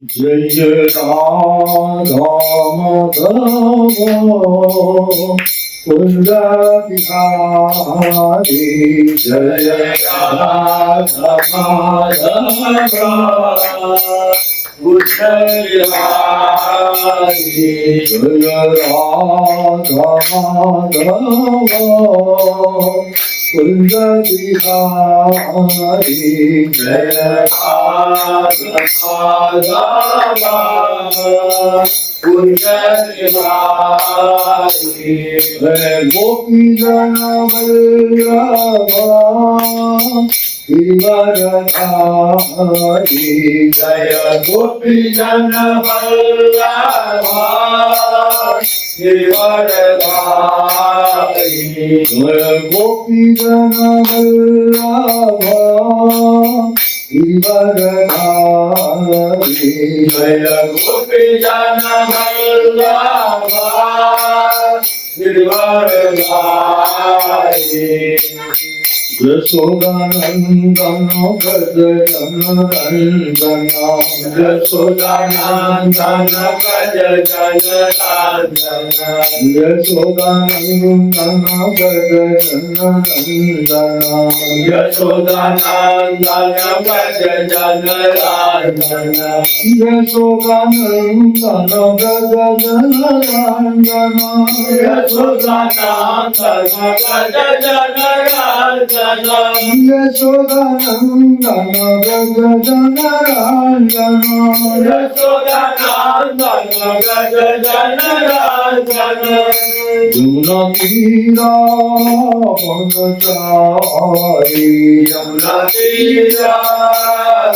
जय राधा माधव कुंज बिहारी जय राधा माधव कुंज बिहारी जय राधा माधव कुंज बिहारी जय राधा माधव कुंज बिहारी गोपी जन वल्लभ गिरिवरधारी जय गोपी जन वल्लभ गिरिवरधारी जय गोपी जन वल्लभ गिरिवरधारी जय गोपी जन वल्लभ गिरिवरधारी यशोदानंदन व्रज जनरंजन यशोदानंदन व्रज जनरंजन यशोदानंदन व्रज जनरंजन यशोदानंदन व्रज जनरंजन यशोदानंदन व्रज जनरंजन यशोदानंदन व्रज जनरंजन यशोदानंदन व्रज जनरंजन यशोदानंदन व्रज जनरंजन यमुना तीरा वनचारी यमुना तीरा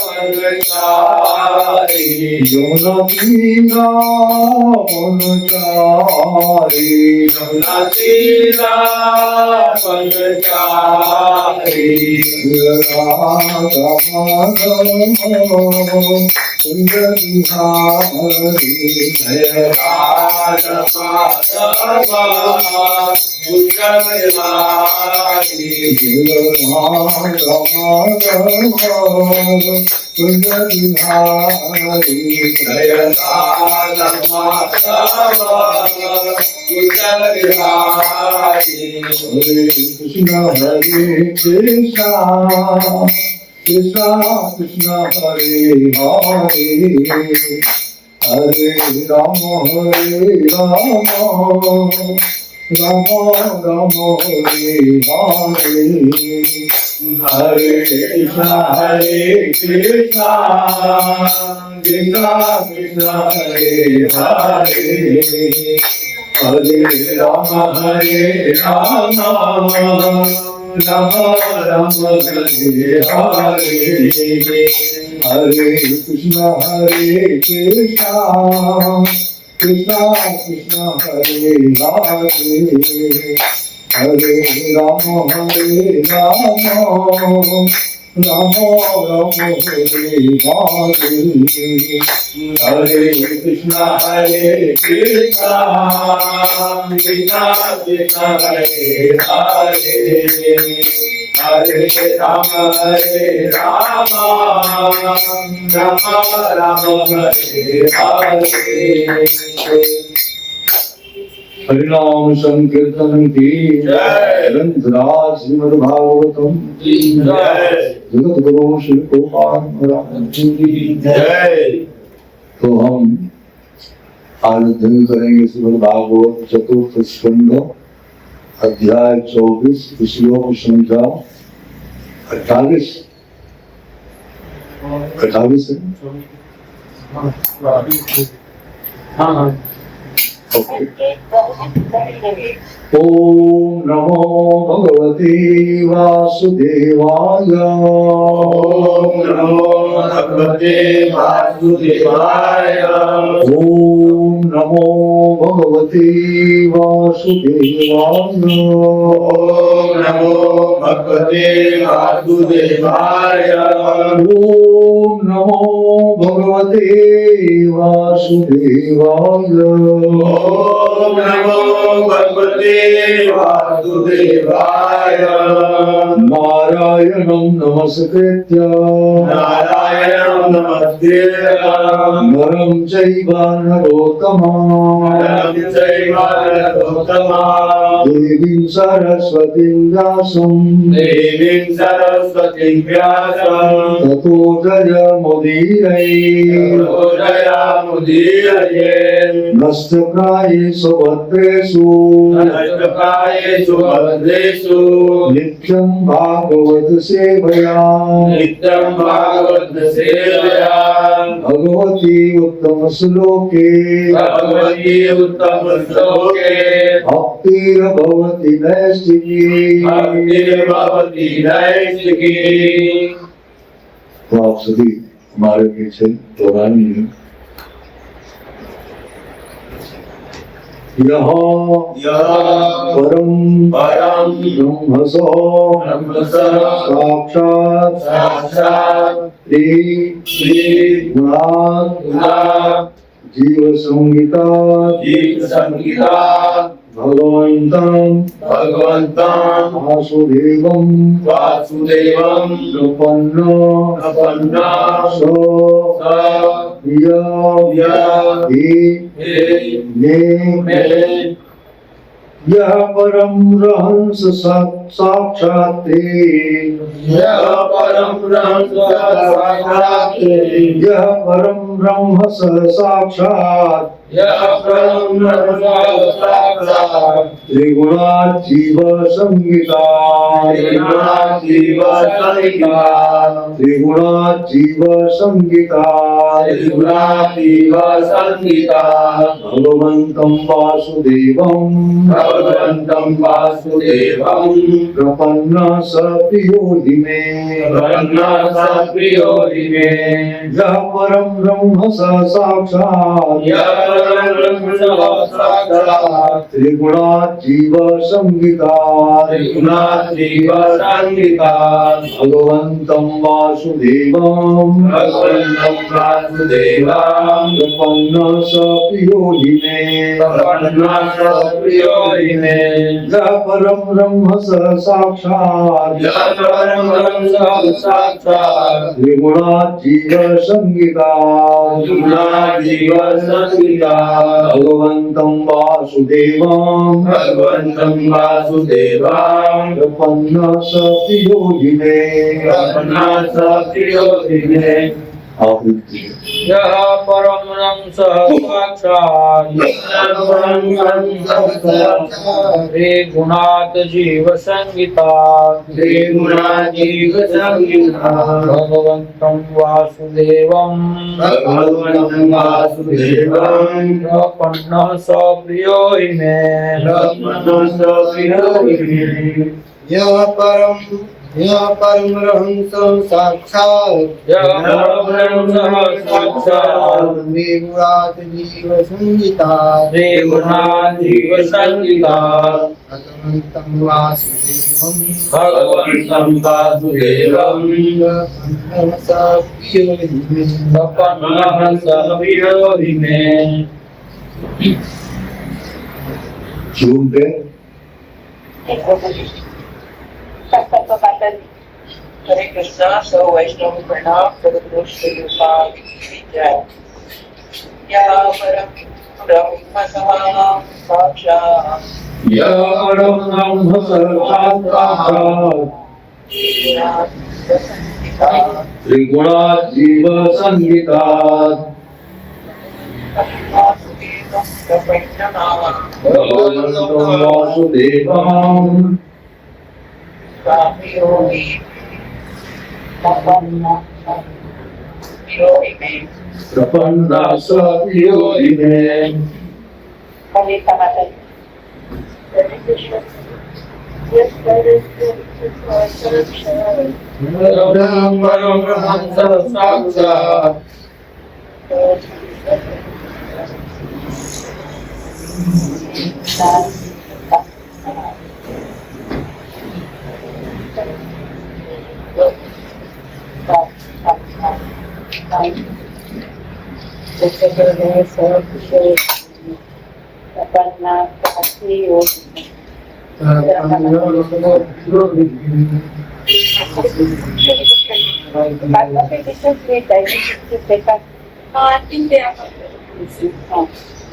वनचारी यमुना तीरा वनचारी यमुना तीरा वनचारी राधा माधव कुंज बिहारी जय राधा माधव कुंज बिहारी जय राधा माधव कुंज बिहारी जय राधा माधव कुंज बिहारी हरे कृष्ण कृष्ण कृष्ण हरे हरे हरे राम राम राम हरे हरे हरे कृष्ण कृष्ण कृष्ण हरे हरे हरे राम राम राम हरे हरे हरे कृष्ण कृष्ण कृष्ण हरे हरे हरे राम राम राम हरे हरे हरे कृष्ण कृष्ण कृष्ण हरे हरे हरे राम राम राम हरे हरे हरिनाम संकीर्तन की ग्रंथराज श्रीमद् भागवतम की जय जगत गुरु श्री गोपाल महाराज की जय। तो हम आज अध्ययन करेंगे श्रीमद् भागवत चतुर्थ स्कंद अध्याय 24 श्लोक संख्या 28 है। ओम नमो भगवते वासुदेवाय ओम नमो भगवते वासुदेवाय ओम नमो भगवते वासुदेवाय ओम नमो भगवते वासुदेवाय ओम नमो भगवते वासुदेवाय ओम नमो भगवते वासुदेवाय। नारायणं नमस्कृत्य नारायणं नमस्कृत्य नरं चैव नरोत्तमं चैव नरोत्तमं देवीं सरस्वतीं व्यासं देवीं सरस्वतीं व्यासं ततो जयमुदीरये नष्टप्रायेषु भद्रेषु नष्टप्रायेषु भद्रेषु नित्यं भागवत सेवया नित्यं भागवत सेवया भगवती उत्तम श्लोके भगवती उत्तम श्लोके भक्तिर्भवति नैष्ठिकी भक्तिर्भवति नैष्ठिकी। तो आप सभी हमारे पीछे पुरानी है यह परम ब्रह्मसो साक्षात् श्री गुणात् जीव संहिता भगवन्तं वासुदेवं प्रपन्न स मे यः परं रहंस साक्षात् ते यः परं ब्रह्म स साक्षात् त्रिगुणात् जीव संहिता भगवन्तं वासुदेवं प्रपन्न स प्रियोहि मे यः परं ब्रह्म स साक्षात् त्रिगुणात् जीव संहिता भगवन्तं वासुदेवं प्रपन्न स प्रियोहि मे यः परं ब्रह्म स साक्षात् त्रिगुणात् जीव संहिता भगवन्तं वासुदेवं प्रपन्न स प्रियोहि मे यः परं साक्षात् त्रिगुणात् जीव संहिता भगवन्तं वासुदेवं प्रपन्न स प्रियोहि मे यः परं रहंस साक्षात् त्रिगुणात् जीव संहिता भगवन्तं वासुदेवं प्रपन्नः स प्रियोहि मे झूमते Hare Krishna, so Vaishnava Pranam for the Krishna Yupa Jai. Ya Param Brahma Saksha यः परं ब्रह्म स साक्षात् त्रिगुणात् जीव संहिता भगवन्तं वासुदेवं प्रपन्न स प्रियोहि मे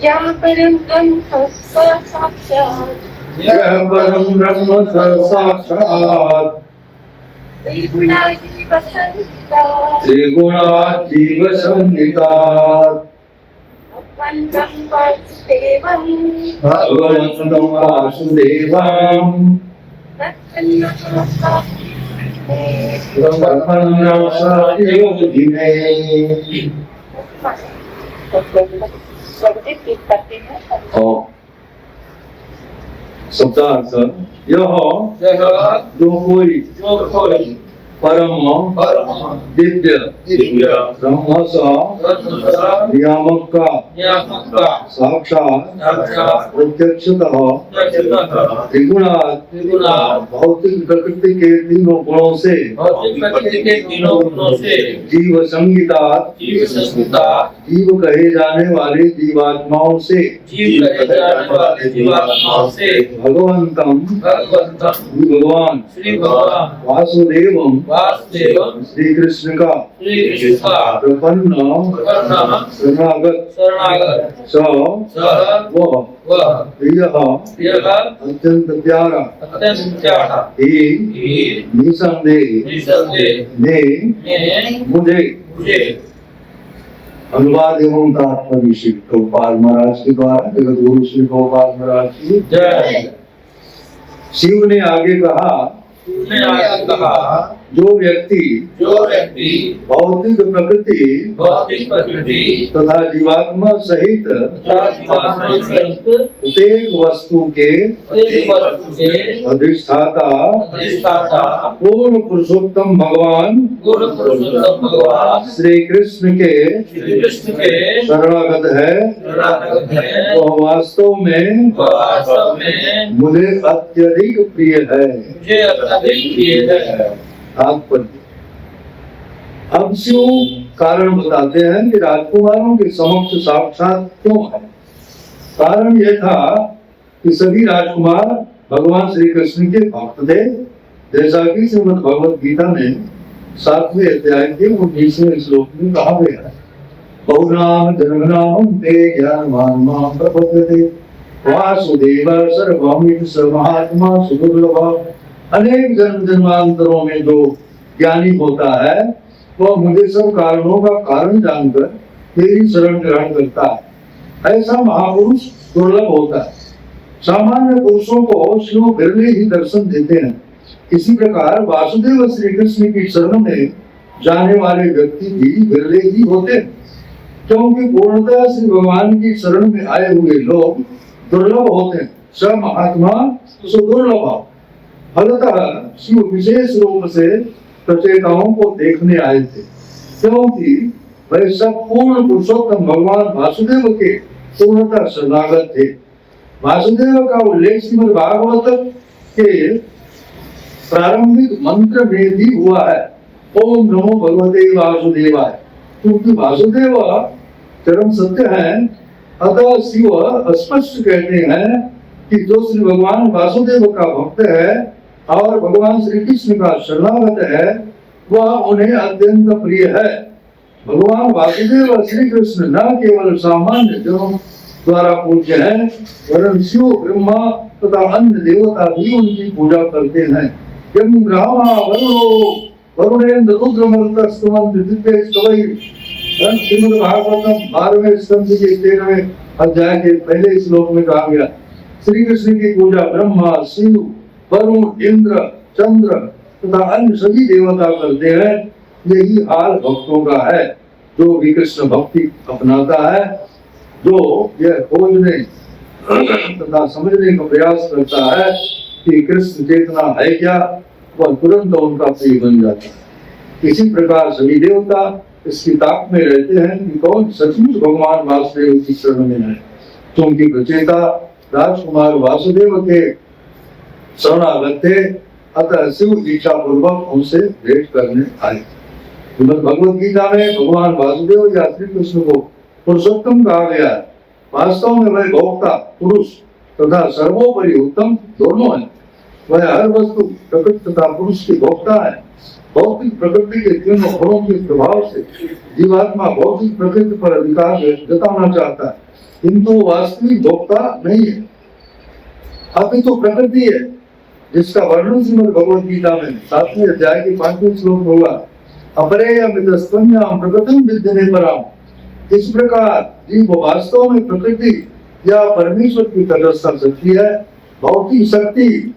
यहाँ परम ब्रह्म साक्षात यह परम ब्रह्म साक्षात त्रिगुणातीत संहिता त्रिगुणातीत संहिता भगवन्तं वासुदेवं भगवन्तं वासुदेवं ब्रह्मण्यं सत्योगिने और शब्दार्थ यह जो कोई परम दिव्य ब्रह्मस नियामक का साक्षात प्रत्यक्षतः त्रिगुणात् भौतिक प्रकृति के तीनों गुणों से जीव संहिता जीव कहे जाने वाले जीवात्माओं से भगवंतम भगवान वासुदेवम श्री कृष्ण का प्रपन्न शरणागत स वह प्रिय अत्यंत प्यारा ही निसंदेह ने मुझे अनुवाद एवं तात्पर्य श्री गोपाल महाराज के द्वारा जगत गुरु श्री गोपाल महाराज की जय। शिव ने आगे कहा जो व्यक्ति भौतिक प्रकृति तथा जीवात्मा सहित प्रत्येक वस्तु के अधिष्ठाता पूर्ण पुरुषोत्तम भगवान श्री कृष्ण के शरणागत है वह वास्तव में मुझे अत्यधिक प्रिय है। अब शिव कारण बताते हैं कि राजकुमारों के समक्ष साक्षात क्यों है। कारण यह था कि सभी राजकुमार भगवान श्री कृष्ण के भक्त थे, जैसा कि श्रीमद् भगवद गीता में 7वें अध्याय के 19वें श्लोक में कहा गया है। बहुनाम जन्मनाम ते ज्ञानवान मां प्रपद्यते वासुदेव सर्वमिति स महात्मा सुदुर्लभ। अनेक जन्म जन्मांतरों में जो ज्ञानी होता है वह मुझे सब कारणों का कारण जानकर मेरी शरण ग्रहण करता है। ऐसा महापुरुष दुर्लभ होता है। सामान्य पुरुषों को शिव बिरले ही दर्शन देते हैं। इसी प्रकार वासुदेव श्री कृष्ण की शरण में जाने वाले व्यक्ति भी बिरले ही होते हैं, क्योंकि पूर्णतः श्री भगवान की शरण में आए हुए लोग दुर्लभ होते हैं। स महात्मा सुदुर्लभ। फलतः शिव विशेष रूप से प्रचेताओं को देखने आए थे, क्योंकि वह सब पूर्ण पुरुषोत्तम भगवान वासुदेव के पूर्णतः शरणागत थे। वासुदेव का उल्लेख श्रीमद् भागवत के प्रारंभिक मंत्र में भी हुआ है, ओम नमो भगवते वासुदेवाय। क्योंकि वासुदेव चरम सत्य है, अतः शिव स्पष्ट कहते हैं कि जो श्री भगवान वासुदेव का भक्त है और भगवान श्री कृष्ण का शरणागत है वह उन्हें अत्यंत प्रिय है। भगवान वासुदेव श्री कृष्ण न केवल सामान्य जनों द्वारा पूज्य हैं, वरन शिव ब्रह्मा तथा अन्य देवता भी उनकी पूजा करते हैं। यम ब्रह्मा वरुणो वरुणेन्द्र रुद्रमरुतस्तुवन्ति श्रीमद् भागवतम 12वें स्कंद के 13वें अध्याय के पहले श्लोक में कहा गया, श्री कृष्ण की पूजा ब्रह्मा, शिव, वरुण, इंद्र, चंद्र तथा अन्य सभी देवता करते हैं। यही हाल भक्तों का है। जो भी कृष्ण भक्ति अपनाता है, जो यह खोजने तथा समझने का प्रयास करता है कि कृष्ण चेतना है क्या, वह तुरंत उनका प्रिय बन जाता है। इसी प्रकार सभी देवता इसकी ताक में रहते हैं कि कौन सचमुच भगवान वासुदेव की शरण में है। क्योंकि प्रचेता राजकुमार वासुदेव के शरणागत थे, अतः शिव इच्छा पूर्वक उनसे भेंट करने आए। भगवद गीता में भगवान वासुदेव या श्री कृष्ण को पुरुषोत्तम कहा गया है। वास्तव में वह भोक्ता पुरुष तथा सर्वोपरि उत्तम दोनों है। वह हर वस्तु प्रकृति तथा पुरुष की भोक्ता है। भौतिक प्रकृति के तीनों गुणों के प्रभाव से जीवात्मा भौतिक प्रकृति पर अधिकार जताना चाहता है, किंतु वास्तविक भोक्ता नहीं है। अभी तो प्रकृति है जिसका वर्णन श्रीमद् भगवद गीता में 7वें अध्याय के 5वें श्लोक में हुआ, अपरेयमितस्त्वन्यां प्रकृतिं विद्यते पराम्। इस प्रकार जीव वास्तव में प्रकृति या परमेश्वर की तटस्थ शक्ति है। भौतिक शक्ति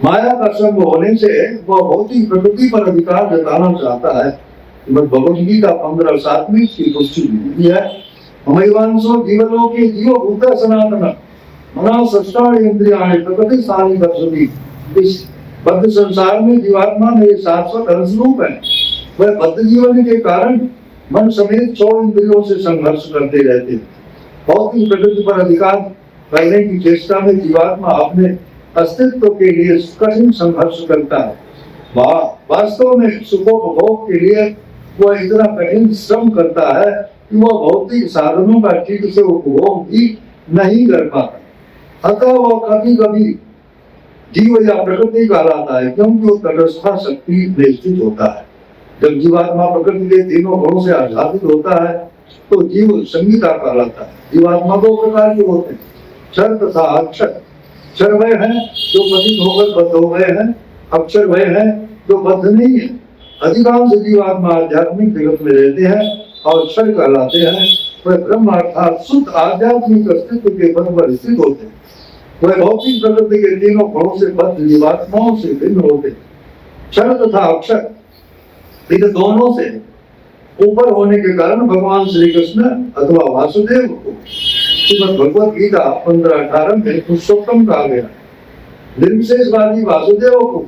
माया का संग होने से वह भौतिक प्रकृति पर अधिकार जताना चाहता है। भगवद गीता 15:7 की पुष्टि मिली है। ममैवांसो जीवलोके जीवो भूतः सनातनः मना सष्टानि इंद्रियाणि प्रकृति स्थानि दर्शति। इस बद्ध संसार में जीवात्मा में शाश्वत अंशरूप है। वह बद्ध जीवन के कारण मन समेत 6 इंद्रियों से संघर्ष करते रहते हैं। भौतिक प्रकृति पर अधिकार करने की चेष्टा में जीवात्मा अपने अस्तित्व के लिए कठिन संघर्ष करता है। वास्तव में सुखोपभोग के लिए वह इतना कठिन श्रम करता है कि वह भौतिक साधनों का ठीक से उपभोग भी नहीं कर पाता। अतः वह कभी कभी जीव या प्रकृति कहलाता है, क्योंकि वो तटस्थ शक्ति में स्थित होता है। जब जीवात्मा प्रकृति के तीनों गुणों से आच्छादित होता है तो जीव संगीता कहलाता है। जीवात्मा 2 प्रकार के होते हैं, क्षर तथा अक्षर। क्षर वह है जो पतित होकर बद्ध हो गए हैं, अक्षर वह है जो बद्ध नहीं है। अधिकांश जीवात्मा आध्यात्मिक जगत में रहते हैं और क्षर कहलाते हैं। वह ब्रह्म अर्थात शुद्ध आध्यात्मिक अस्तित्व के पद पर स्थित होते हैं। वह भौतिक प्रकृति के तीनों गुणों से बद्ध जीवात्माओं से भिन्न होते हैं। क्षर तथा अक्षर इन दोनों से ऊपर होने के कारण भगवान श्री कृष्ण अथवा वासुदेव को श्रीमद् भगवद गीता 15:18 में पुरुषोत्तम कहा गया। निर्विशेषवादी वासुदेव को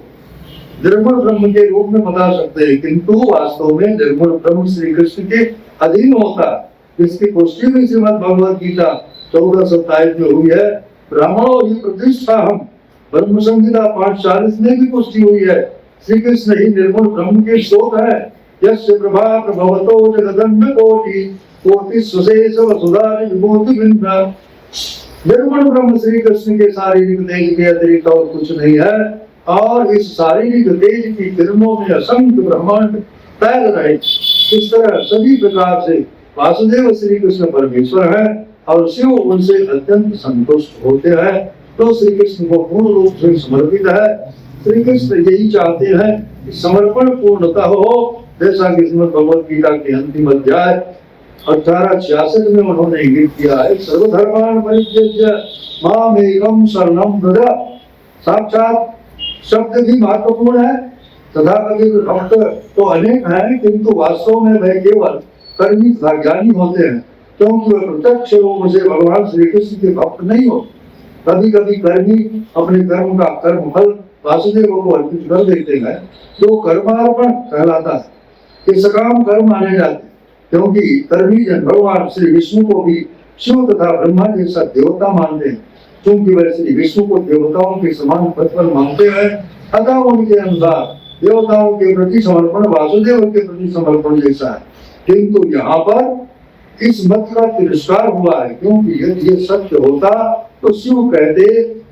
निर्गुण ब्रह्म के रूप में बता सकते हैं, किंतु वास्तव में निर्गुण ब्रह्म श्री कृष्ण के अधीन होता है। इसकी पुष्टि भी श्रीमद् भगवद गीता 14:27 में हुई है। ब्राह्मणों ही प्रतिष्ठा हम ब्रह्म संहिता 5:40 में भी पुष्टि हुई है। श्री कृष्ण ही निर्गुण ब्रह्म के स्रोत है। यस्य प्रभा प्रभवतो जगदन्य कोटि कोटि सुशेष वसुधा विभूति बिंदा। निर्गुण ब्रह्म श्री कृष्ण के शारीरिक तेज के अतिरिक्त और कुछ नहीं है, और इस शारीरिक तेज की किरणों में असंख्य ब्रह्मांड तैर रहे। इस तरह सभी प्रकार से वासुदेव श्री कृष्ण परमेश्वर है और शिव उनसे अत्यंत संतुष्ट होते हैं। तो श्री कृष्ण को पूर्ण रूप से समर्पित है। श्री कृष्ण यही चाहते हैं कि समर्पण पूर्णतः हो, जैसा कि श्रीमद् भगवद गीता के अंतिम अध्याय 18:66 में उन्होंने गीत किया है, सर्वधर्मान् परित्यज्य मामेकं शरणं व्रज। साक्षात शब्द भी महत्वपूर्ण है। तथा कथित भक्त तो अनेक हैं, किंतु वास्तव में वह केवल कर्मी तथा ज्ञानी होते हैं, क्योंकि वह प्रत्यक्ष रूप से भगवान श्री कृष्ण के भक्त नहीं होते। कभी कभी कर्मी अपने कर्म का कर्म फल वासुदेव को अर्पित कर देते हैं, जो कर्मार्पण कहलाता है। ये सकाम कर्म माने जाते हैं, क्योंकि कर्मी जन भगवान श्री विष्णु को भी शिव तथा ब्रह्मा जैसा देवता मानते हैं। क्योंकि वह श्री विष्णु को देवताओं के समान पद पर मानते हैं, अतः उनके अनुसार देवताओं के प्रति समर्पण वासुदेव के प्रति समर्पण जैसा है। किंतु यहाँ पर इस मत का तिरस्कार हुआ है, क्योंकि यदि ये सत्य होता तो शिव कहते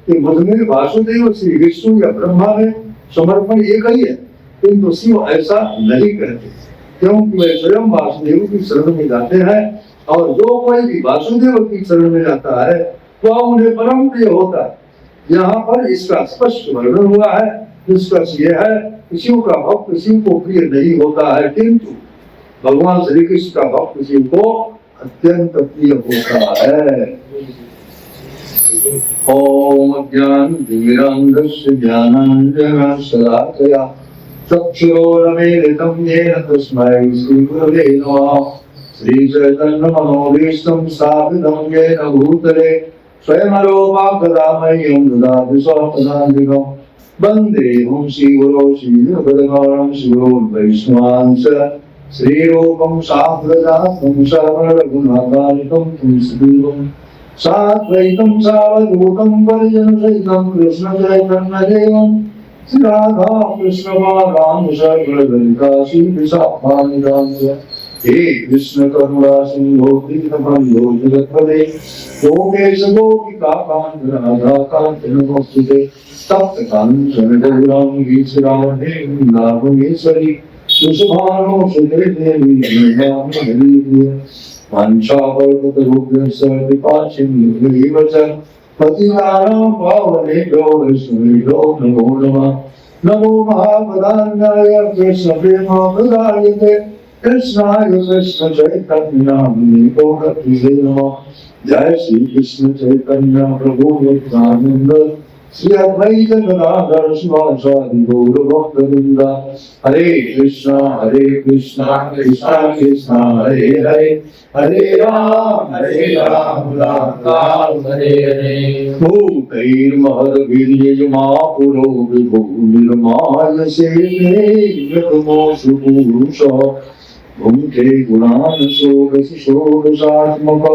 कि मुझ में वासुदेव श्री विष्णु या ब्रह्मा में समर्पण एक ही है। किंतु शिव ऐसा नहीं कहते, क्योंकि वे स्वयं वासुदेव की शरण में जाते हैं, और जो कोई भी वासुदेव की शरण में जाता है वह उन्हें परम प्रिय होता है। यहाँ पर इसका स्पष्ट वर्णन हुआ है। निष्कर्ष यह है कि शिव का भक्त शिव को प्रिय नहीं होता है, किंतु भगवान श्री कृष्ण का भक्त शिव को अत्यंत प्रिय होता है। ओम ज्ञानतिमिरान्धस्य ज्ञानाञ्जनशलाकया चक्षुरोन्मीलितं येन तस्मै श्रीगुरवे नमः। श्रीचैतन्यमनोभीष्टं स्थापितं येन भूतले स्वयं रूपा मह्यं ददाति स्वपदान्तिकम्। वन्देऽहं श्रीगुरो श्रीगुरुपदकमलं श्रीगुरुवैष्णवांश श्रीरूपं साग्रजातं सर्वगुणकालिकं तुलसीदेवं साद्वैतं सावधूतं परिजनसहितं कृष्णचैतन्यदेवं श्रीराधा कृष्णपादां सर्वललिता श्रीविशाखान्वितां हे कृष्ण करुणा सिंधु दीनबंधो जगत्पते गोपेश गोपिका कांत राधा कांत नमोस्तुते तप्त कांचन गौरांगी राधे वृंदावनेश्वरी सुषभानो सुते देवी नमामि वाञ्छाकल्पतरुभ्यश्च कृपासिन्धुभ्यैव च पतितानां पावनेभ्यो वैष्णवेभ्यो नमो नमः नमो महावदान्याय कृष्णप्रेमामृताय कृष्णाय कृष्ण चैतन्य नामिने गौरत्रिवे नमः जय श्री कृष्ण चैतन्य प्रभु नित्यानंद श्री अद्वैत गदाधर शिवासादि गौर भक्तवृंद हरे कृष्णा कृष्णा कृष्णा हरे हरे हरे राम राम राम हरे हरे भूतैर्महद्वीर्यमापुरो विभो निर्मायसेने निर्मोषु पुरुषः भुङ्क्ते गुणान् षोडशात्मक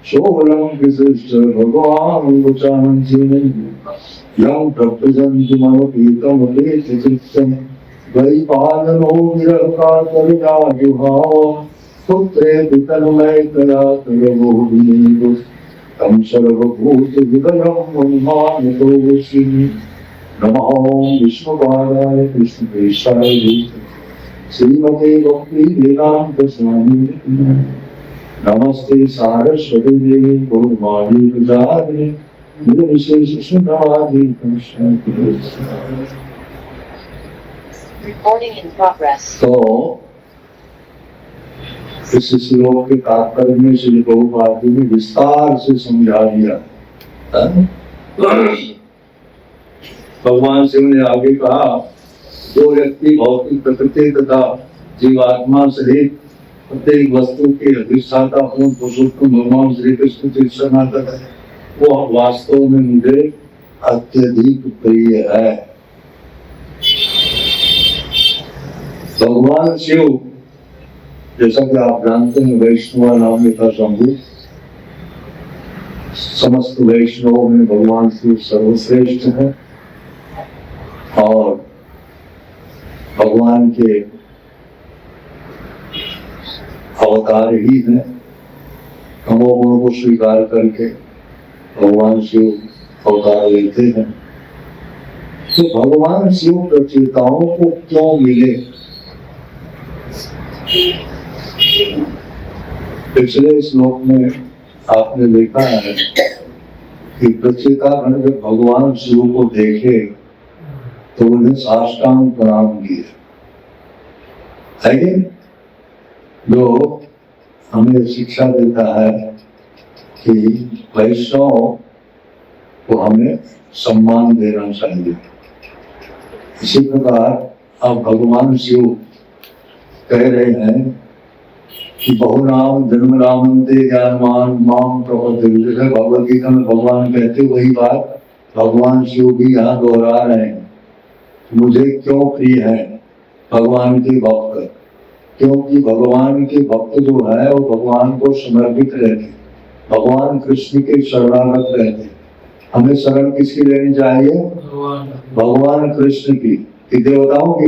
षोडं विशिष्ट भगवान् वचांसिने यं प्रभजन्ति मम पीतमलेचित्तं द्वैपायनो विरहकातर्यायुभाव पुत्रे पितन्मयतया करवो विनीतो तं सर्वभूतहृदयं मन्मानतोऽस्मि नमः विष्णुपादाय कृष्णप्रेष्ठाय श्रीमते भक्तिवेदान्त स्वामी नमस्ते सारस्वती देवी गौरवाणी प्रचारिणे निर्विशेष शून्यवादी Recording in progress. तो इस श्लोक के तात्पर्य में श्री प्रभुपाद जी ने विस्तार से समझा दिया। भगवान शिव ने आगे कहा जो व्यक्ति भौतिक प्रकृति तथा जीवात्मा सहित प्रत्येक वस्तु के अधिष्ठाता पूर्ण पुरुषोत्तम भगवान श्री कृष्ण के शरणागत है वो वास्तव में मुझे अत्यधिक प्रिय है। भगवान शिव जैसा कि आप जानते हैं वैष्णव नाम का शंभु समस्त वैष्णवों में भगवान शिव सर्वश्रेष्ठ है और भगवान के अवतार ही है। तमोगुण को स्वीकार करके भगवान शिव अवतार लेते हैं। तो भगवान शिव प्रचेताओं को क्यों मिले? पिछले श्लोक में आपने देखा है कि प्रचेता गण जब भगवान शिव को देखे तो उन्हें साष्टांग प्रणाम किए। लेकिन जो हमें शिक्षा देता है कि वैष्णव को हमें सम्मान देना चाहिए। इसी प्रकार अब भगवान शिव कह रहे हैं कि बहुनाम जन्म रामंते ज्ञानवान माम प्रपद्य। भगवद गीता में भगवान कहते वही बात भगवान शिव भी यहाँ दोहरा रहे हैं। मुझे क्यों प्रिय है भगवान के भक्त? क्योंकि भगवान के भक्त जो है वो भगवान को समर्पित रहते, भगवान कृष्ण के शरणागत रहते। हमें शरण किसकी लेनी चाहिए? भगवान कृष्ण की। कि देवताओं की?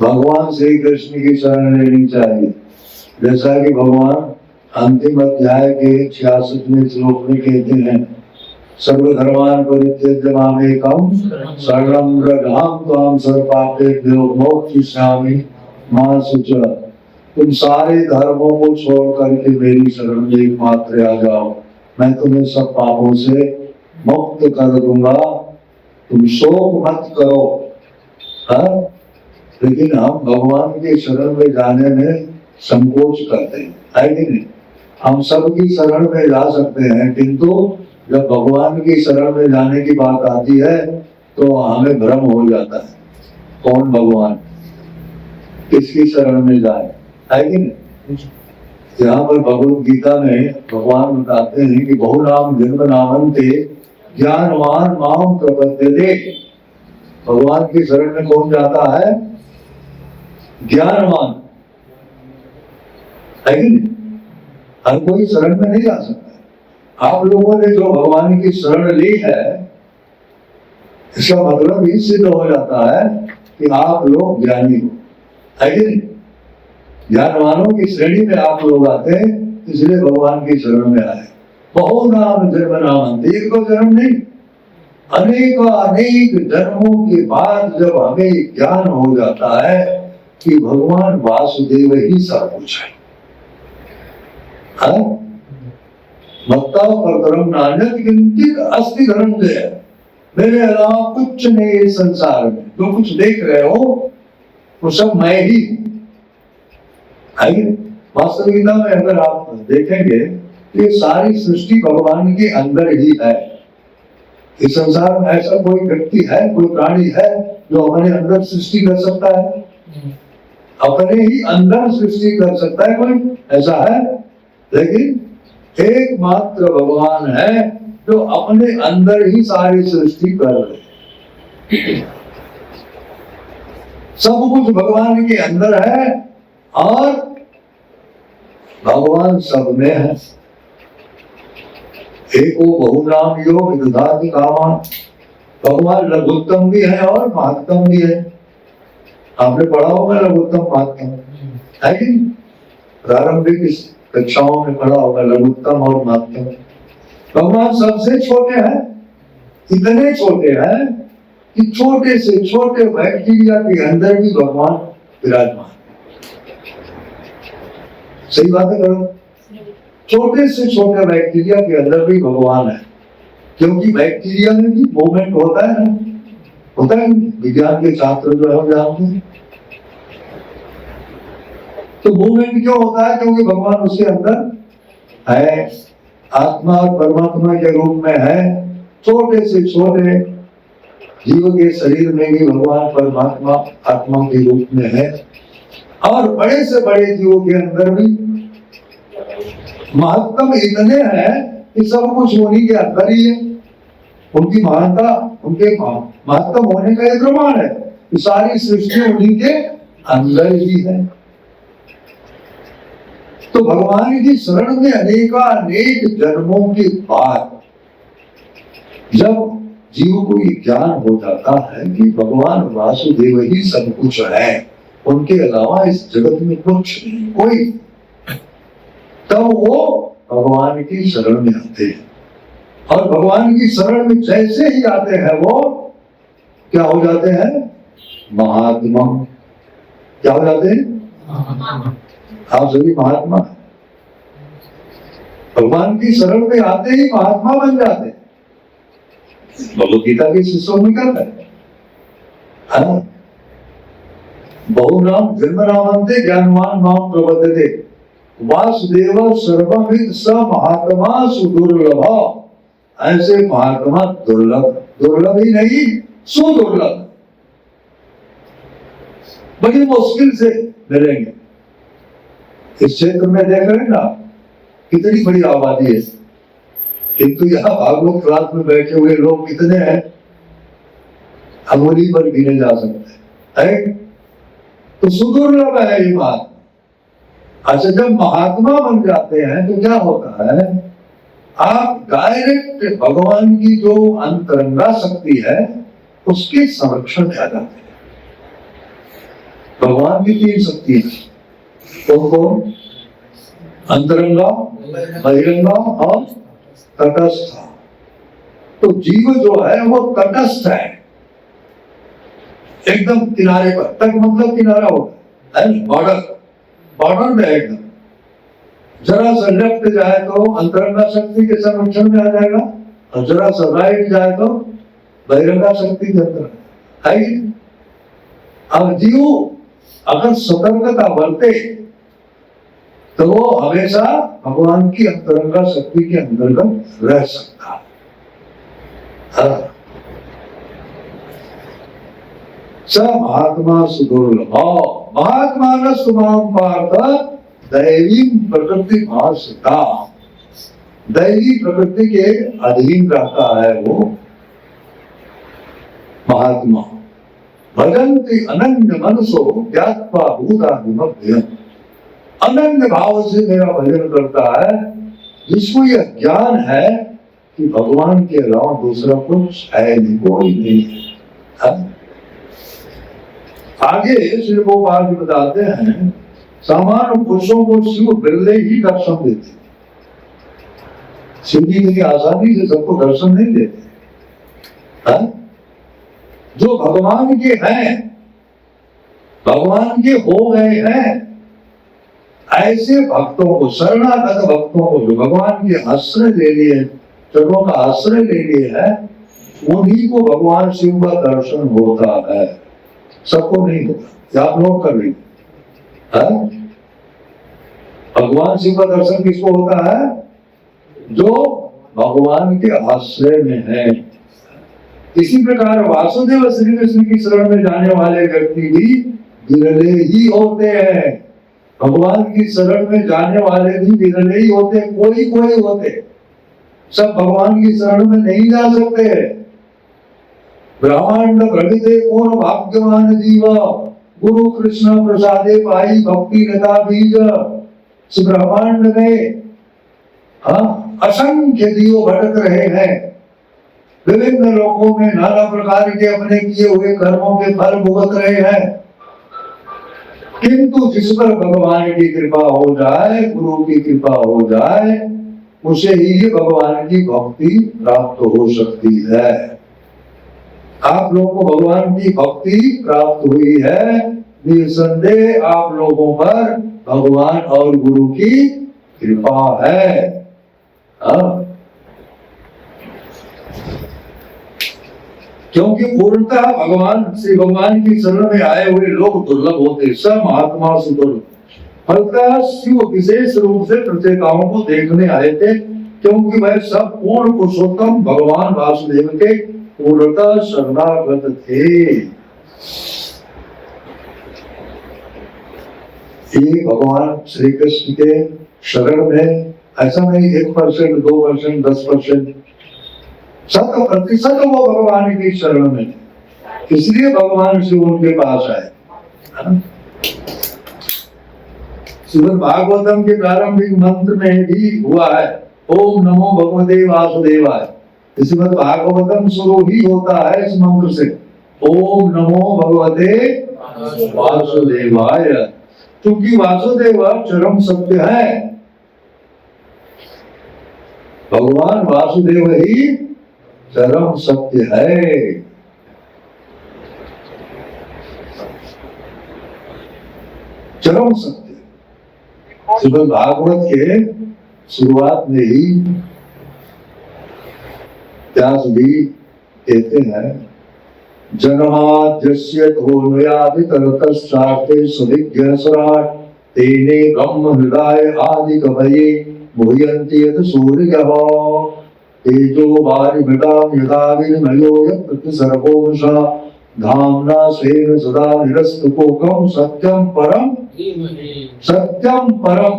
भगवान श्री कृष्ण की शरण लेनी चाहिए। जैसा कि भगवान अंतिम अध्याय के 66वें श्लोक में कहते हैं सर्वधर्मान् परित्यज्य मामेकं शरणं व्रजामि त्वां सर्वपापेभ्यो मोक्षयिष्यामि मां शुचः। तुम सारे धर्मों को छोड़ करके मेरी शरण में एकमात्र आ जाओ, मैं तुम्हें सब पापों से मुक्त कर दूंगा। तुम शोक मत करो। लेकिन हम भगवान के शरण में जाने में संकोच करते हैं, है कि नहीं? हम सबकी शरण में जा सकते हैं, किंतु जब भगवान की शरण में जाने की बात आती है तो हमें भ्रम हो जाता है कौन भगवान, किसकी शरण में जाए, है कि नहीं? यहाँ पर भगवद गीता में भगवान बताते हैं कि बहुनाम जन्म नामन्ते ज्ञानवान माम प्रपद्यते। भगवान की शरण में कौन जाता है? ज्ञानवान, है कि नहीं? हर कोई शरण में नहीं जा सकता। आप लोगों ने जो भगवान की शरण ली है इसका मतलब ही सिद्ध हो जाता है कि आप लोग ज्ञानी हो, है कि नहीं? ज्ञानवानों की श्रेणी में आप लोग आते हैं, इसलिए भगवान की शरण में आए। बहु नाम जन्म नाम, एक तो जन्म नहीं, अनेक जन्मों के बाद जब हमें ज्ञान हो जाता है कि भगवान वासुदेव ही सब कुछ है। मत्ता परतरम नान्यत् किंचित् अस्ति धनंजय, मेरे अलावा कुछ नहीं इस संसार में, जो कुछ देख रहे हो वो सब मैं ही हूं। वास्तविकता में अगर आप देखेंगे तो ये सारी सृष्टि भगवान के अंदर ही है। इस संसार में ऐसा कोई व्यक्ति है, कोई प्राणी है जो अपने अंदर सृष्टि कर सकता है? अपने ही अंदर सृष्टि कर सकता है कोई? ऐसा है? लेकिन एकमात्र भगवान है जो अपने अंदर ही सारी सृष्टि कर रहे हैं। सब कुछ भगवान के अंदर है और भगवान सब में है। एको बहुनाम योग विदधाति कामा, भगवान लघुत्तम भी है और महत्तम भी है। आपने पढ़ा होगा लघुत्तम महत्तम, है कि प्रारंभिक कक्षाओं में पढ़ा होगा लघुत्तम और महत्तम। भगवान सबसे छोटे हैं, इतने छोटे हैं कि छोटे से छोटे बैक्टीरिया के अंदर भी भगवान विराजमान। सही बात है करो, छोटे से छोटे बैक्टीरिया के अंदर भी भगवान है, क्योंकि बैक्टीरिया में भी मूवमेंट होता है ना, होता है। विज्ञान के छात्र जो है जानते हैं। तो मूवमेंट क्यों होता है? क्योंकि भगवान उसके अंदर है, आत्मा और परमात्मा के रूप में है। छोटे से छोटे जीव के शरीर में भी भगवान परमात्मा आत्मा के रूप में है, और बड़े से बड़े जीवों के अंदर भी महत्तम इतने हैं कि सब कुछ उन्हीं के अंदर ही है। उनकी महानता, उनके महत्तम होने का एक प्रमाण है कि सारी सृष्टि उन्हीं के अंदर ही है। तो भगवान की शरण में अनेक जन्मों के बाद जब जीव को ये ज्ञान हो जाता है कि भगवान वासुदेव ही सब कुछ है, उनके अलावा इस जगत में कुछ कोई, तब वो भगवान की शरण में आते हैं। और भगवान की शरण में जैसे ही आते हैं वो क्या हो जाते हैं? महात्मा। क्या हो जाते हैं? आप सभी महात्मा। भगवान की शरण में आते ही महात्मा बन जाते हैं। भगवद गीता के शिष्यों में क्या है? बहुनाम जन्म नामन्ते ज्ञानवान माम प्रबद्धते, वासुदेव सर्वमित स महात्मा सुदुर्लभ। ऐसे महात्मा दुर्लभ, दुर्लभ ही नहीं सुदुर्लभ, बड़ी मुश्किल से मिलेंगे। इस क्षेत्र में देख रहे हैं ना कितनी बड़ी आबादी है, किंतु यहाँ भागवत क्लास में बैठे हुए लोग कितने हैं? अंगुली पर गिने जा सकते हैं। तो सुदुर्लभ है ये बात। अच्छा, जब महात्मा बन जाते हैं तो क्या होता है? आप डायरेक्ट भगवान की जो अंतरंगा शक्ति है उसके संरक्षण में आ जाते हैं। भगवान की 3 शक्ति है, कौन कौन? अंतरंगा, बहिरंगा और तटस्थ। तो जीव जो है वो तटस्थ है, एकदम किनारे पर। तट मतलब किनारा होता है, बॉर्डर में एकदम। जरा सा लेफ्ट जाए तो अंतरंगा शक्ति के संरक्षण में आ जाएगा, और जरा सा राइट जाए तो बहिरंगा शक्ति के अंदर है। अब जीव अगर सतर्कता बरते तो वो हमेशा भगवान की अंतरंगा शक्ति के अंतर्गत रह सकता है। स महात्मा सुदुर्लभ महात्मा न सुमाम पार्थ दैवी प्रकृति भाषता। दैवी प्रकृति के अधीन रहता है वो महात्मा। भजन्ति अनन्य मनसो ज्ञात्वा भूतादिमभ्यम्। अनन्य भाव से मेरा भजन करता है, जिसको यह ज्ञान है कि भगवान के अलावा दूसरा कुछ है नहीं, कोई नहीं है। आगे श्री गोपाल जी बताते हैं, सामान्य पुरुषों को शिव बिरले ही दर्शन देते। शिव जी इतनी आसानी से सबको दर्शन नहीं देते। हाँ? जो भगवान के हैं, भगवान के हो गए हैं, ऐसे भक्तों को, शरणागत भक्तों को, जो भगवान के आश्रय ले लिए, चरणों का आश्रय ले लिए है, उन्हीं को भगवान शिव का दर्शन होता है, सबको नहीं होता। आप नोट कर लीजिए। भगवान शिव का दर्शन किसको होता है? जो भगवान के आश्रय में है। इसी प्रकार वासुदेव श्री कृष्ण की शरण में जाने वाले व्यक्ति भी विरले ही होते हैं। भगवान की शरण में जाने वाले भी विरले ही होते, कोई कोई होते, सब भगवान की शरण में नहीं जा सकते। ब्रह्मांड भ्रमिते कौन भाग्यवान जीव, गुरु कृष्ण प्रसादे पाई भक्ति लता बीज। इस ब्रह्मांड में असंख्य जीव भटक रहे हैं, विभिन्न लोगों में नाना प्रकार के अपने किए हुए कर्मों के फल भुगत रहे हैं, किंतु जिस पर भगवान की कृपा हो जाए, गुरु की कृपा हो जाए, उसे ही भगवान की भक्ति प्राप्त हो सकती है। आप लोगों को भगवान की भक्ति प्राप्त हुई है, निसंदेह आप लोगों पर भगवान और गुरु की कृपा है। क्योंकि पूर्णतः भगवान श्री भगवान की शरण में आए हुए लोग दुर्लभ होते, सब महात्मा से दुर्लभ। फलतः शिव विशेष रूप से प्रत्येताओं को देखने आए थे, क्योंकि वह सब पूर्ण पुरुषोत्तम भगवान वासुदेव के पूर्णतः शरणागत थे। ये भगवान श्री कृष्ण के शरण में ऐसा नहीं 1%, 2%, 10%, 100% वो भगवान की शरण में, इसलिए भगवान शिव उनके पास आए। श्रीमद् भागवतम के प्रारंभिक मंत्र में भी हुआ है, ओम नमो भगवते वासुदेवाय। श्रीमद् भागवतम शुरू ही होता है इस मंत्र से, ओम नमो भगवते वासुदेवाय। क्योंकि वासुदेव चरम सत्य है, भगवान वासुदेव ही चरम सत्य है। चरम सत्य। श्रीमद् भागवत के शुरुआत में ही व्यास भी कहते हैं, जन्माद्यस्य तोन्मयादितरतश्चार्थे सुविज्ञस्वराट् तेने ब्रह्म हृदय आदि कवये मुह्यन्ति यत् सूर्यः तेजो वारिमृतां यदा विनिमयो यत् सर्वोंशा धाम्ना स्वेन सदा निरस्तकोकं सत्यं परम धीमहि। सत्यम परम,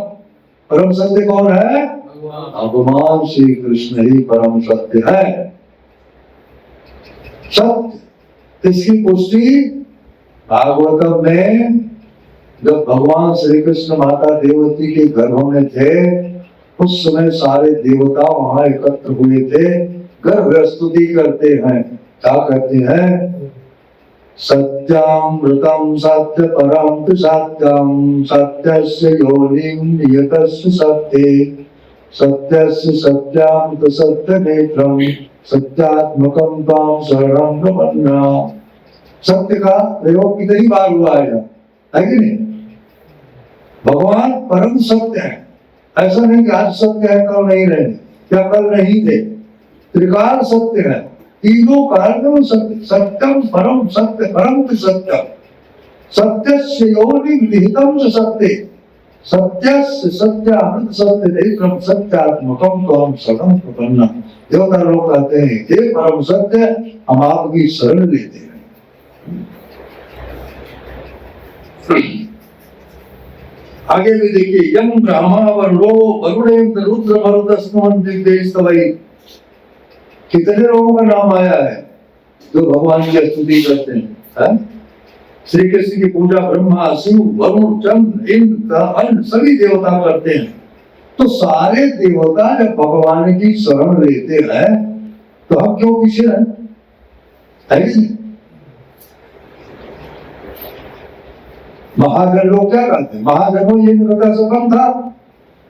परम सत्य कौन है? भगवान श्री कृष्ण ही परम सत्य है। सत्य, इसकी पुष्टि भागवतम में जब भगवान श्री कृष्ण माता देवती के गर्भ में थे, उस समय सारे देवता वहां एकत्र हुए थे, गर्भ स्तुति करते हैं। क्या कहते हैं? सत्यामृतम सत्य परम तु सत्यम सत्यस्य योनिं नियतस्य सत्ये सत्यस्य सत्यामृत सत्य नेत्रम सत्यात्मकम ताम शरणं प्रपन्ना। सत्य का प्रयोग कितनी बार हुआ है कि नहीं? भगवान परम सत्य है। ऐसा नहीं कि आज सत्य है कल नहीं रहेंगे, क्या कल नहीं थे। त्रिकाल सत्य है, तीनों काल में सत्य। सत्यम परम सत्य परम सत्यम सत्यस्य योनिं निहितम सत्ये सत्यस्य सत्यामृत सत्य नेत्रम सत्यात्मकम त्वं शरणं प्रपन्ना। देवता लोग कहते हैं, हे परम सत्य, हम आपकी शरण लेते हैं। आगे भी देखिए, यम ब्रह्मा वरुणो वरुणेन्द्र रुद्र मरुतस्तमन्ति देस्तवै। कितने लोगों का नाम आया है जो भगवान की स्तुति करते हैं? श्री कृष्ण की पूजा ब्रह्मा, शिव, वरुण, चंद्र, इंद्र, अन्य सभी देवता करते हैं। तो सारे देवता जब भगवान की शरण लेते हैं तो हम क्यों पीछे हैं? महाजन लोग क्या करते हैं? महाजनों ये निकटा से कम था,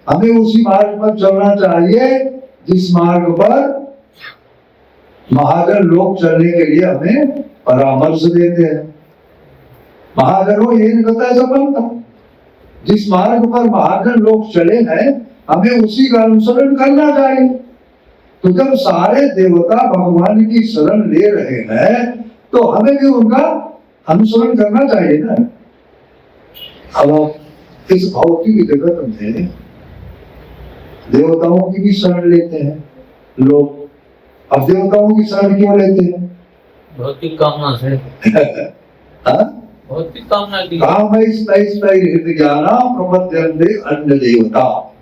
हमें उसी मार्ग पर चलना चाहिए जिस मार्ग पर महाजन लोग चलने के लिए हमें परामर्श देते हैं। महाजनों ये निकटा से कम था, जिस मार्ग पर महाजन लोग चले हैं हमें उसी का अनुसरण करना चाहिए। तो जब सारे देवता भगवान की शरण ले रहे हैं तो हमें भी उनका अनुसरण करना चाहिए ना। अब इस भौतिक जगत में देवताओं की भी शरण लेते हैं लोग। अब देवताओं की शरण क्यों लेते हैं? भौतिक कामना से, हाँ? भौतिक कामना की। ज्ञाना प्रपद्यन्ते अन्य देवता।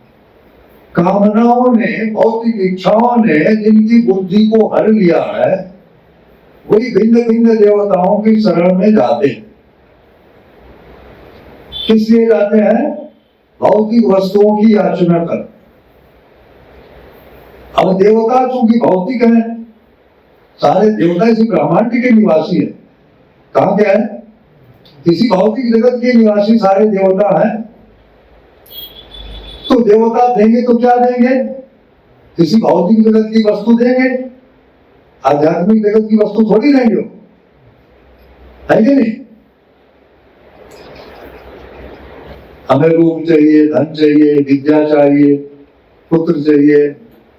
कामनाओं ने, भौतिक इच्छाओं ने जिनकी बुद्धि को हर लिया है वही भिन्न भिन्न देवताओं की शरण में जाते हैं। किस लिए जाते हैं? भौतिक वस्तुओं की याचना कर। अब देवता चूंकि भौतिक है, सारे देवता इसी ब्रह्मांड के निवासी है। कहाँ क्या है? किसी भौतिक जगत के निवासी सारे देवता हैं। तो देवता देंगे तो क्या देंगे? किसी भौतिक जगत की वस्तु देंगे, आध्यात्मिक जगत की वस्तु थोड़ी देंगे, है कि नहीं? हमें रूप चाहिए, धन चाहिए, विद्या चाहिए, पुत्र चाहिए,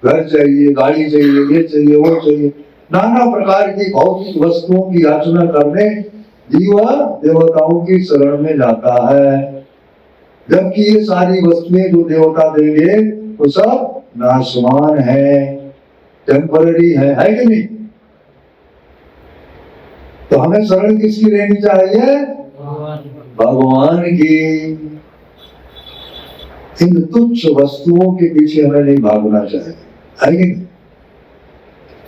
घर चाहिए, गाड़ी चाहिए, ये चाहिए, वो चाहिए, नाना प्रकार की भौतिक वस्तुओं की याचना करने जीव देवताओं की शरण में जाता है। जबकि ये सारी वस्तुएं जो देवता देंगे वो सब नाशवान है, टेम्पररी है कि नहीं? तो हमें शरण किसकी लेनी चाहिए? भगवान की। इन तुच्छ वस्तुओं के पीछे हमें नहीं भागना चाहिए, है कि नहीं?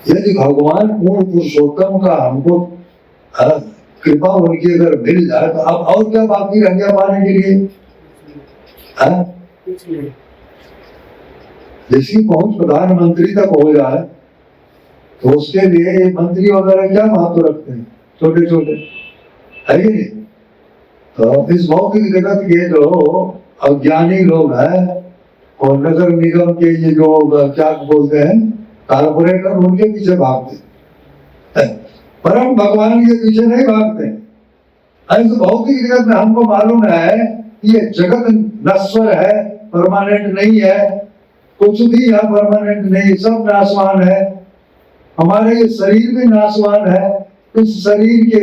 यदि भगवान पूर्ण पुरुषोत्तम का हमको कृपा उनकी अगर मिल जाए तो अब और क्या बाकी रह गया पाने के लिए? जिसकी पहुंच प्रधानमंत्री तक हो जाए तो उसके लिए मंत्री वगैरह क्या महत्व रखते हैं? छोटे छोटे, है कि नहीं? तो इस भौतिक जगत के जो अज्ञानी लोग हैं और नगर निगम के ये जो क्या बोलते हैं कारपोरेटर, उनके पीछे भागते हैं, परम भगवान के पीछे नहीं भागते। ऐसे भौतिक जगत में हमको मालूम है ये जगत नश्वर है, परमानेंट नहीं है, कुछ भी यहाँ परमानेंट नहीं, सब नाशवान है। हमारे ये शरीर भी नाशवान है। इस शरीर के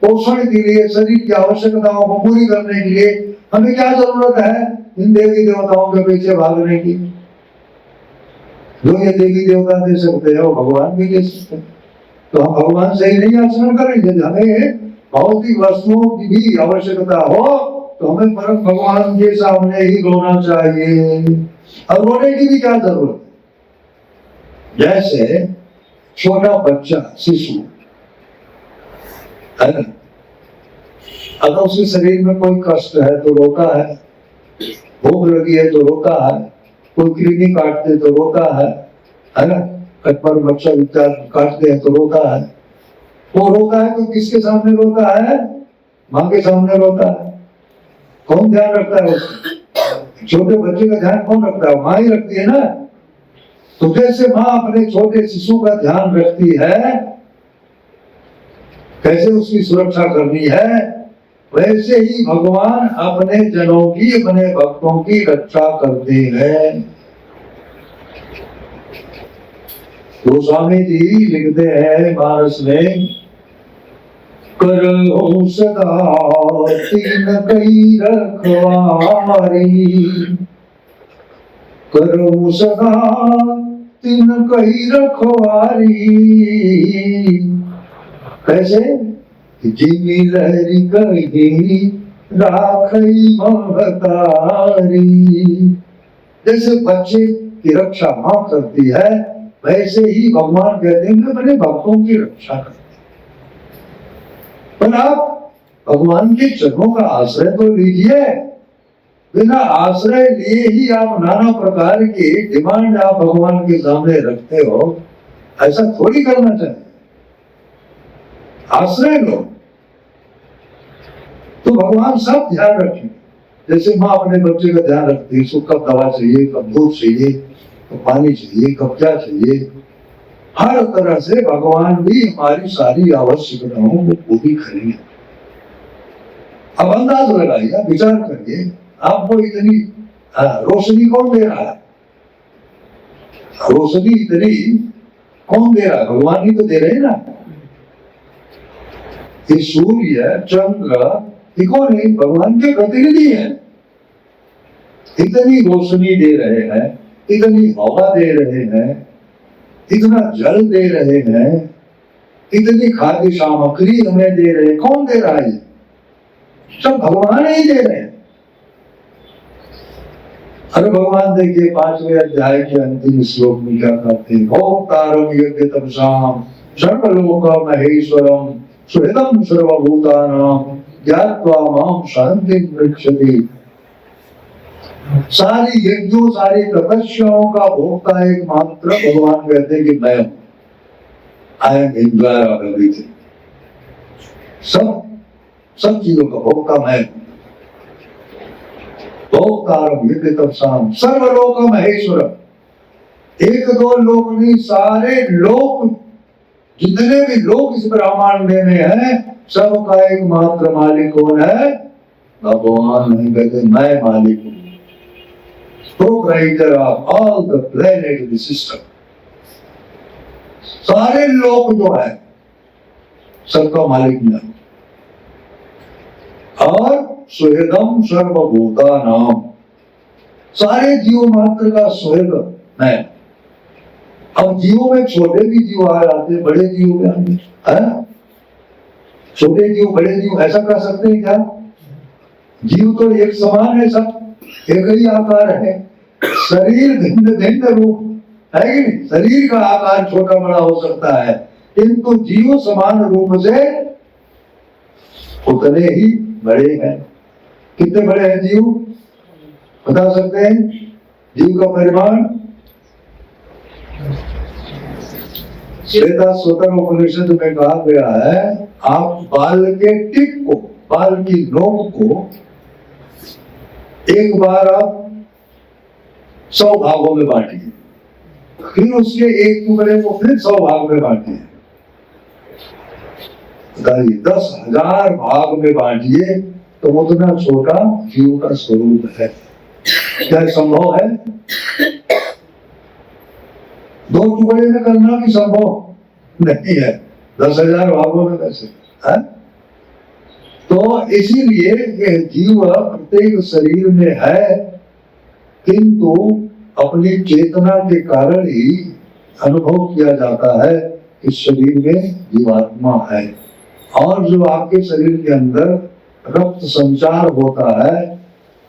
पोषण के लिए, शरीर की आवश्यकताओं को पूरी करने के लिए हमें क्या जरूरत है? इन देवी देवताओं के पीछे भागने की। जो ये देवी देवता दे सकते हैं वो भगवान भी दे सकते हैं। तो हम भगवान से ही नहीं आचरण करेंगे। हमें भौतिक वस्तुओं की भी आवश्यकता हो तो हमें परम भगवान के सामने ही रोना चाहिए। और रोने की भी क्या जरूरत है? जैसे छोटा बच्चा, शिशु है ना, अगर उसके शरीर में कोई कष्ट है तो रोता है, भूख लगी है तो रोता है, कोई कृमि काटते तो रोता है ना, कट पर बच्चा काटते हैं तो रोता है। वो रोता है तो किसके सामने रोता है? माँ के सामने रोता है। कौन ध्यान रखता है उसका? छोटे बच्चे का ध्यान कौन रखता है? माँ ही रखती है ना। तो जैसे माँ अपने छोटे शिशु का ध्यान रखती है, कैसे उसकी सुरक्षा करनी है, वैसे ही भगवान अपने जनों की, अपने भक्तों की रक्षा करते हैं। गोस्वामी जी लिखते हैं मानस में, करो सदा तीन कई रखवारी, करो सदा तीन कई रखवारी। कैसे? जिमी लहरी कही राखई महतारी। जैसे बच्चे की रक्षा मां करती है, वैसे ही भगवान कहते हैं कि मैंने भक्तों की रक्षा करती। पर आप भगवान के चरणों का आश्रय तो लीजिए। बिना आश्रय लिए ही आप नाना प्रकार की डिमांड आप भगवान के सामने रखते हो, ऐसा थोड़ी करना चाहिए। आश्रय लो तो भगवान सब ध्यान रखें। जैसे माँ अपने बच्चे का ध्यान रखती है, उसको कब दवा चाहिए, कब दूध चाहिए, कब पानी चाहिए, कब क्या चाहिए, हर तरह से भगवान भी हमारी सारी आवश्यकताओं को पूरी करेंगे। अब अंदाज लगाइए, विचार करिए, आपको इतनी रोशनी कौन दे रहा है? रोशनी इतनी कौन दे रहा है? भगवान ही तो दे रहे हैं ना। ये सूर्य चंद्र ये कौन है? भगवान के प्रतिनिधि हैं। इतनी रोशनी दे रहे हैं, इतनी हवा दे रहे हैं, इतना जल दे रहे हैं, इतनी खाद्य सामग्री हमें दे रहे हैं। कौन दे रहा है? सब भगवान ही दे रहे हैं। अरे भगवान देखिए 5वें अध्याय के अंतिम श्लोक में क्या कहते हैं? भोक्तारं यज्ञ तपसाम सर्वलोक महेश्वरम सुहृदं सर्वभूतानां ज्ञात्वा मां शान्तिं रक्षति। सारी यज्ञों, सारी तपस्याओं का भोक्ता एकमात्र भगवान कहते हैं कि मैं हूं। I am enjoyer of everything. सब चीजों का भोक्ता मैं हूं। भोक्तारं यज्ञ तपसाम सर्वलोक महेश्वरम। एक दो लोक नहीं, सारे लोक, जितने भी लोग इस ब्रह्मांड में हैं, सबका एकमात्र मालिक कौन है? भगवान नहीं कहते मैं मालिक हूं। Proprietor of all the planet system. सारे लोग जो है सबका मालिक मैं। और सुहृदं सर्वभूतानां, सारे जीव मात्र का सुहृद मैं। अब जीवों में छोटे भी जीव आ जाते हैं, बड़े जीव भी आते हैं। छोटे जीव बड़े जीव ऐसा कर सकते हैं क्या? जीव तो एक समान है, सब एक ही आकार है। शरीर भिन्न भिन्न रूप है कि नहीं? शरीर का आकार छोटा बड़ा हो सकता है, किंतु जीव समान रूप से उतने ही बड़े हैं। कितने बड़े हैं जीव? बता सकते हैं जीव का परिमाण? श्वेताश्वतर उपनिषद में कहा गया है, आप बाल के टिप को, बाल की नोक को एक बार आप 100 भागों में बांटिए, फिर उसके एक टुकड़े को फिर 100 भाग में बांटिए। 10,000 भाग में बांटिए तो उतना छोटा जीव का स्वरूप है। क्या संभव है? 2 टुकड़े में करना भी संभव नहीं है, 10,000 भागों में कैसे है? तो इसीलिए यह जीव प्रत्येक शरीर में है, किंतु अपनी चेतना के कारण ही अनुभव किया जाता है कि शरीर में जीवात्मा है। और जो आपके शरीर के अंदर रक्त संचार होता है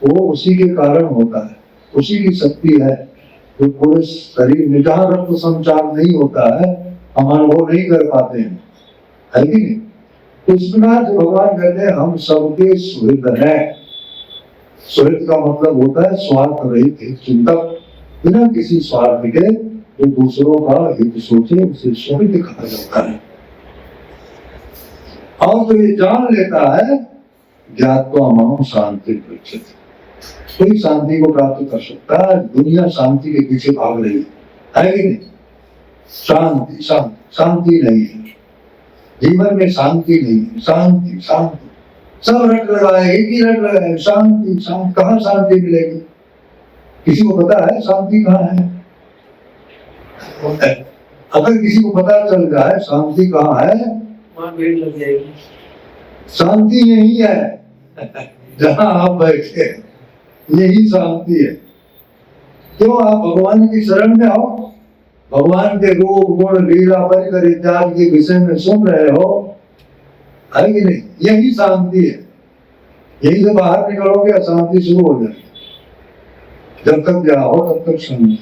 वो उसी के कारण होता है, उसी की शक्ति है। तो पूरे शरीर में जहाँ रक्त संचार नहीं होता है हम अनुभव नहीं कर पाते हैं, है कि नहीं? तो इस प्रकार से भगवान कहते हैं हम सबके सुहृद हैं। सुहृद का मतलब होता है स्वार्थ रहित चिंतक, बिना किसी स्वार्थ के जो दूसरों का हित सोचे उसे सुहृद कहा जाता है। और जो ये जान लेता है ज्ञात्वा मां शांति पृच्छति, कोई शांति को प्राप्त कर सकता है। दुनिया शांति के पीछे भाग रही है कि नहीं? शांति शांति शांति नहीं है, जीवन में शांति नहीं है। शांति शांति सब रट लगाए, एक ही रट लगाए, शांति शांति। कहाँ शांति मिलेगी? किसी को पता है शांति कहाँ है? अगर किसी को पता चल जाए शांति कहाँ है, वहाँ भीड़ लग जाएगी। शांति यही है जहाँ आप बैठे, यही शांति है। क्यों? आप भगवान की शरण में हो, भगवान के रूप गुण लीला परिकर इत्यादि के विषय में सुन रहे हो, है कि नहीं? यही शांति है। यही से बाहर निकलोगे अशांति शुरू हो जाएगी। जब तक जाओ तब तक शांति।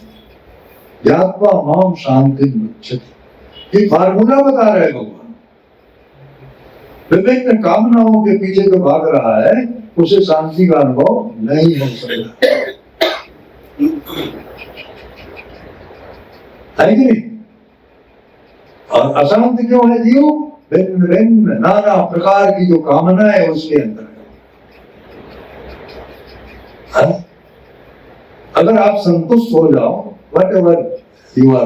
ज्ञात्वा मां शांति मुच्यते, ये फार्मूला बता रहे भगवान। विभिन्न कामनाओं के पीछे जो भाग रहा है उसे शांति का अनुभव नहीं हो सकता, है कि नहीं? और अशांत क्यों है जीव? भिन्न भिन्न नाना प्रकार की जो कामना है उसके अंदर, अगर आप संतुष्ट हो जाओ, whatever you are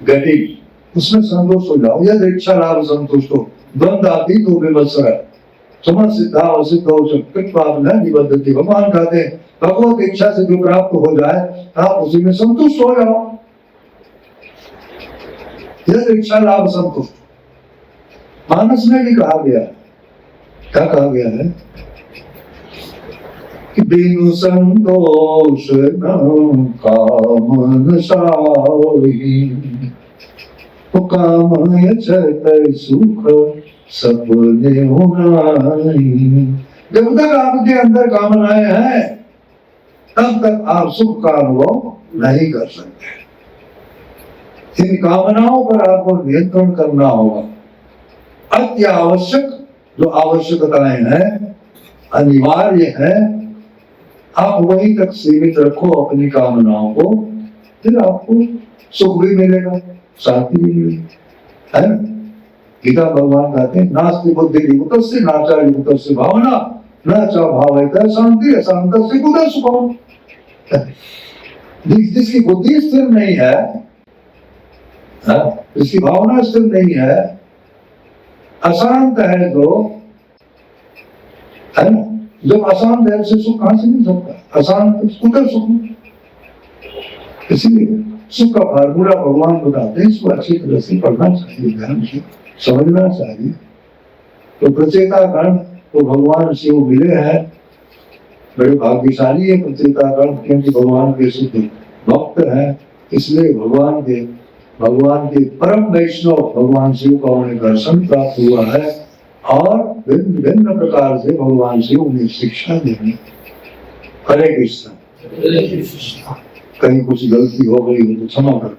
getting, उसमें संतुष्ट हो जाओ, यदि इच्छा लाभ संतुष्ट हो, द्वंद्व आती तो विवत्सर, समझ सिद्धा सिद्ध हो न निबद्धति। भगवान कहते हैं भगवत इच्छा से जो प्राप्त हो जाए आप उसी में संतुष्ट हो जाओ। यदि इच्छा लाभ संतुष्ट, मानस में भी कहा गया, क्या कहा गया है कि बिनु संतोष न कामन सावही, तो कामय छतय सुख सपने होनाई। जब तक आपके अंदर कामनाएं हैं तब तक आप सुख का अनुभव नहीं कर सकते। इन कामनाओं पर आपको नियंत्रण करना होगा। अति आवश्यक जो आवश्यकताएं हैं, अनिवार्य है, आप वहीं तक सीमित रखो अपनी कामनाओं को, फिर आपको सुख भी मिलेगा, शांति भी मिलेगी, है ना। गीता भगवान कहते हैं नास्ति बुद्धि युक्तस्य नाचा युक्तस्य भावना न च भावयते शांति अशांतस्य कुतः सुखम्। जिसकी बुद्धि स्थिर नहीं है, जिसकी भावना स्थिर नहीं है, अशांत है जो, है ना, जब अशांत है उसे सुख कहां से मिल सकता, अशांत कुतः सुख। इसीलिए सुख का फार्मूला भगवान बताते हैं, इसको अच्छी तरह से पढ़ना चाहिए, ध्यान से समझना चाहिए। तो प्रचेता गण तो भगवान शिव मिले हैं, बड़े भाग्यशाली है प्रचेता गण, क्योंकि भगवान के शुद्ध भक्त हैं, इसलिए भगवान के परम वैष्णव भगवान शिव का उन्हें दर्शन प्राप्त हुआ है और भिन्न भिन्न प्रकार से भगवान शिव उन्हें शिक्षा देंगे। हरे कृष्ण। कहीं कुछ गलती हो गई हो तो क्षमा कर।